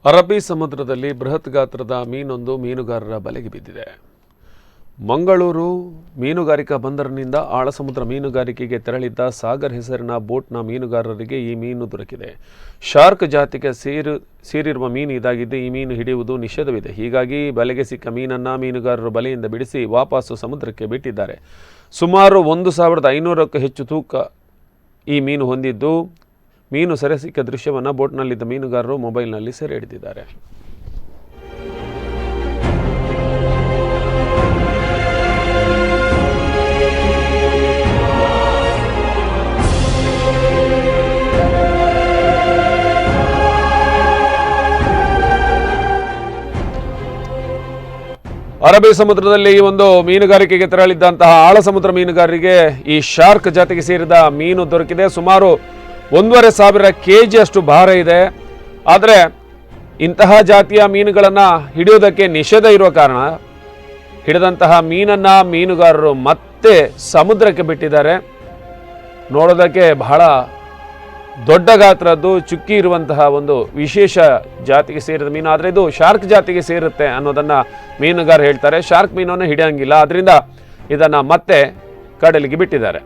ಅರಬ್ಬಿ ಸಮುದ್ರದಲ್ಲಿ ಬೃಹತ್ ಗಾತ್ರದ ಮೀನೊಂದು ಮೀನುಗಾರರ ಬಲೆಗೆ ಬಿದ್ದಿದೆ. ಮಂಗಳೂರು ಮೀನುಗಾರಿಕಾ ಬಂದರಿನಿಂದ ಆಳಸಮುದ್ರ ಮೀನುಗಾರಿಕೆಗೆ ತೆರಳಿದ್ದ ಸಾಗರ್ ಹೆಸರಿನ ಬೋಟ್ನ ಮೀನುಗಾರರಿಗೆ ಈ ಮೀನು ದೊರಕಿದೆ. ಶಾರ್ಕ್ ಜಾತಿಗೆ ಸೇರಿರುವ ಮೀನು ಇದಾಗಿದ್ದು ಈ ಮೀನು ಹಿಡಿಯುವುದು ನಿಷೇಧವಿದೆ. ಹೀಗಾಗಿ ಬಲೆಗೆ ಸಿಕ್ಕ ಮೀನನ್ನು ಮೀನುಗಾರರು ಬಲೆಯಿಂದ ಬಿಡಿಸಿ ವಾಪಸ್ಸು ಸಮುದ್ರಕ್ಕೆ ಬಿಟ್ಟಿದ್ದಾರೆ. ಸುಮಾರು 1500ಕ್ಕೂ ಹೆಚ್ಚು ತೂಕ ಈ ಮೀನು ಹೊಂದಿದ್ದು, ಮೀನು ಸೆರೆ ಸಿಕ್ಕ ದೃಶ್ಯವನ್ನು ಬೋಟ್ನಲ್ಲಿದ್ದ ಮೀನುಗಾರರು ಮೊಬೈಲ್ನಲ್ಲಿ ಸೆರೆ ಹಿಡಿದಿದ್ದಾರೆ. ಅರಬ್ಬಿ ಸಮುದ್ರದಲ್ಲಿ ಈ ಒಂದು ಮೀನುಗಾರಿಕೆಗೆ ತೆರಳಿದ್ದಂತಹ ಆಳಸಮುದ್ರ ಮೀನುಗಾರರಿಗೆ ಈ ಶಾರ್ಕ್ ಜಾತಿಗೆ ಸೇರಿದ ಮೀನು ದೊರಕಿದೆ. ಸುಮಾರು 1500 kg ಅಷ್ಟು ಭಾರ ಇದೆ. ಆದರೆ ಇಂತಹ ಜಾತಿಯ ಮೀನುಗಳನ್ನು ಹಿಡಿಯೋದಕ್ಕೆ ನಿಷೇಧ ಇರುವ ಕಾರಣ ಹಿಡಿದಂತಹ ಮೀನನ್ನು ಮೀನುಗಾರರು ಮತ್ತೆ ಸಮುದ್ರಕ್ಕೆ ಬಿಟ್ಟಿದ್ದಾರೆ. ನೋಡೋದಕ್ಕೆ ಬಹಳ ದೊಡ್ಡ ಗಾತ್ರದ್ದು, ಚುಕ್ಕಿ ಇರುವಂತಹ ಒಂದು ವಿಶೇಷ ಜಾತಿಗೆ ಸೇರಿದ ಮೀನು. ಆದರೆ ಇದು ಶಾರ್ಕ್ ಜಾತಿಗೆ ಸೇರುತ್ತೆ ಅನ್ನೋದನ್ನು ಮೀನುಗಾರ ಹೇಳ್ತಾರೆ. ಶಾರ್ಕ್ ಮೀನನ್ನು ಹಿಡಿಯಂಗಿಲ್ಲ, ಅದರಿಂದ ಇದನ್ನು ಮತ್ತೆ ಕಡಲಿಗೆ ಬಿಟ್ಟಿದ್ದಾರೆ.